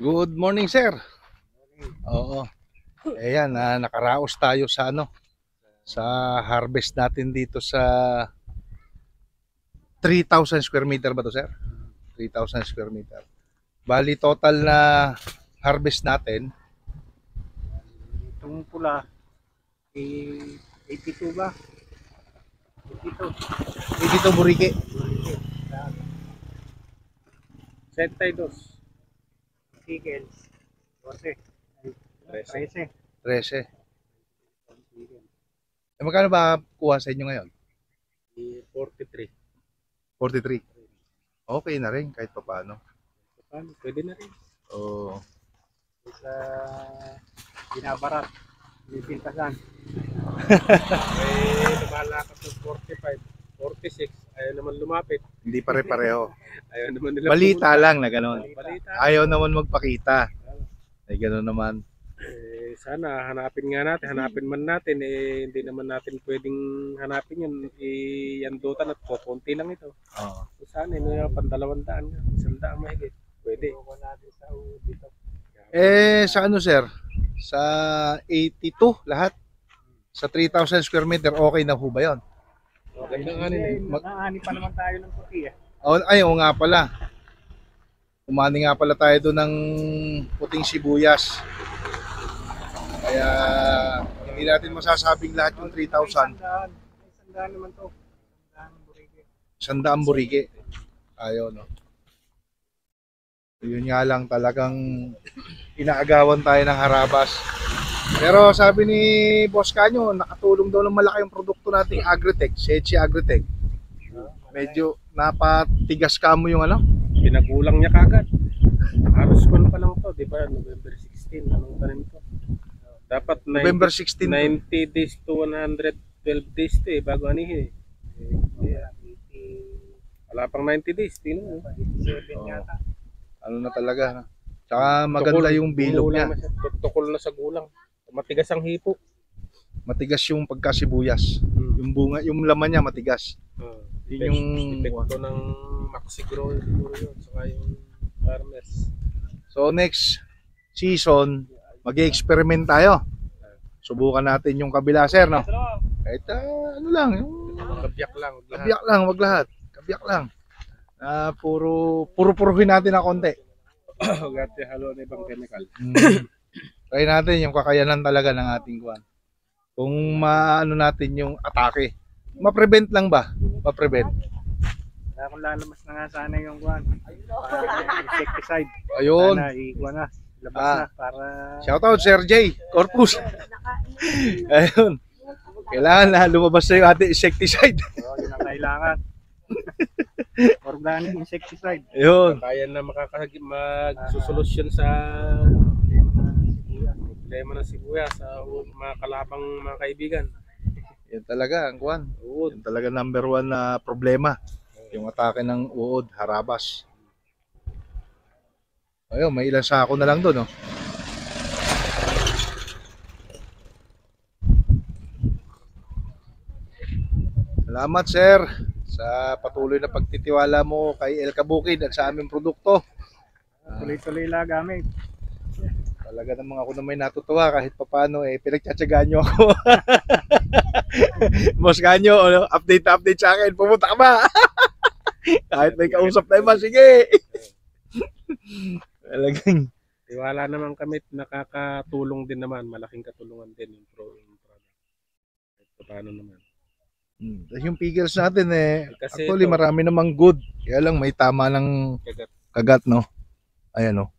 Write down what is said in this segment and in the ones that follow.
Good morning, sir. Oo. Ayan, nakaraos tayo sa sa harvest natin dito sa 3,000 square meter ba to, sir? 3,000 square meter. Bali total na harvest natin, Itong pula, 82 ba? 82. 82 burike. 72. Chickens. 12. 13. 13. Magkano ba kuha sa inyo ngayon? 43. 43. Okay na rin kahit pa paano. Paano? Pwede na rin. Oo. Sa binabarat. Pintasan. Lumalakas ng 45. 46. Ayaw naman lumapit. Hindi pare-pareho. Ayaw naman nila Balita lang na gano'n. Balita. Ayaw naman magpakita. Ay gano'n naman. Sana hanapin man natin, hindi naman natin pwedeng hanapin yun, yandutan at kukunti lang ito. Oo. So, sana may pan 200 nga, 100 mahigit, pwede. Sa ano, sir? Sa 82 lahat? Sa 3,000 square meter, okay na ho ba yun? Okay na nga nakaani pa naman tayo ng puti Ay, oo nga pala. Umani nga pala tayo doon ng puting sibuyas. Kaya hindi natin masasabing lahat yung 3,000. 100 naman to. 100 burige. Ayaw, no? Yun nga lang, talagang inaagawan tayo ng harabas. Pero sabi ni Boss Kanyo, nakatulong daw ng malaki yung produkto nating Agritech, Sechi Agritech. Medyo napatigas ka mo yung Pinagulang niya kagad. Halos pa lang to, di ba? November 16, anong tanim to? Dapat November 16. 90 days to 112 days to bago anihin wala pang 90 days, tingnan mo. 87 yata. Ano na talaga. Tsaka maganda yung bilog niya. Tukol na sa gulang. Matigas ang hipo. Matigas yung pagkasibuyas. Yung bunga, yung laman niya matigas. Yun yung epekto ng Maxigro siguro yun. Saka yung farmers. So next season, mag-experiment tayo. Subukan natin yung kabila, sir, no? Kahit ano lang, yung Kabiyak lang. kabiyak lang, wag lahat. Kabiyak lang. Puro-puruhin natin na konti. Gati halo na ibang chemical. Try natin yung kakayanan talaga ng ating kuwan. Kung maano natin yung atake. Ma-prevent lang ba? Ma-prevent. Kung lalamas na nga sana yung kuwan. Insecticide. Ayun. Sana ikuha na. Labas na para... Shoutout Sir J. Corpus. Ayun. Kailangan na lumabas na yung ating insecticide. Yun ang kailangan. Organic insecticide. Ayun. Kaya na magsusolusyon sa problema ng sibuyas sa mga kalabang mga kaibigan. Yan talaga ang kuwan. Yan talaga number 1 na problema. Yung atake ng uod, harabas. Ayun, may ilang sako na lang doon, no? Salamat, sir, sa patuloy na pagtitiwala mo kay El Kabukid at sa aming produkto. Tuloy-tuloy lang gamit. Talaga namang ako na may natutuwa kahit papano pinagtsatsagaan nyo ako. Boss Kanyo, update sa akin, pumunta ka ba? Kahit may kausap na iba, sige. Talagang Tiwala naman kami, nakakatulong din naman, malaking katulungan din yung product. Paano naman? yung figures natin Kasi actually marami namang good. Kaya lang may tama ng kagat, no? Ayan, no?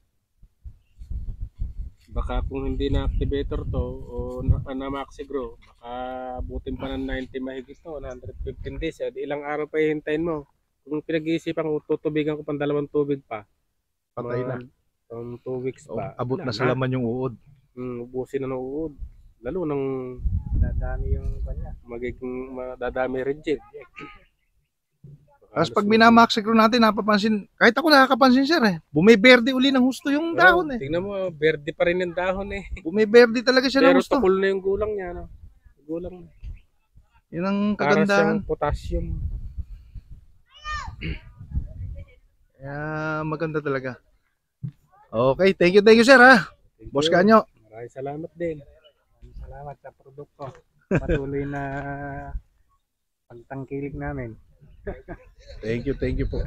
Baka kung hindi na activator to o na Maxigro, baka abutin pa ng 90 mahigit to, 115 days. Ilang araw pa hihintayin mo. Kung pinag-iisipan ko, tutubigan ko pang 2 tubig pa. Patay na. 2 weeks pa. Abot na sa laman yung uod. Ubusin na ng uod. Lalo nang dadami yung kanya. Magiging dadami reject. Tapos pag minamaxigro natin, napapansin, kahit ako nakakapansin, sir, bumiberde uli ng husto yung dahon. Tingnan mo, berde pa rin yung dahon Bumiberde talaga siya ng Pero husto. tukol na yung gulang niya, no? Gulang. Yun ang Para kagandahan. siyang potassium. Kaya maganda talaga. Okay, thank you sir ha. Thank Boss you. Kanyo. Maraming salamat din. Salamat sa produkto. Patuloy na pagtangkilik namin. Thank you po.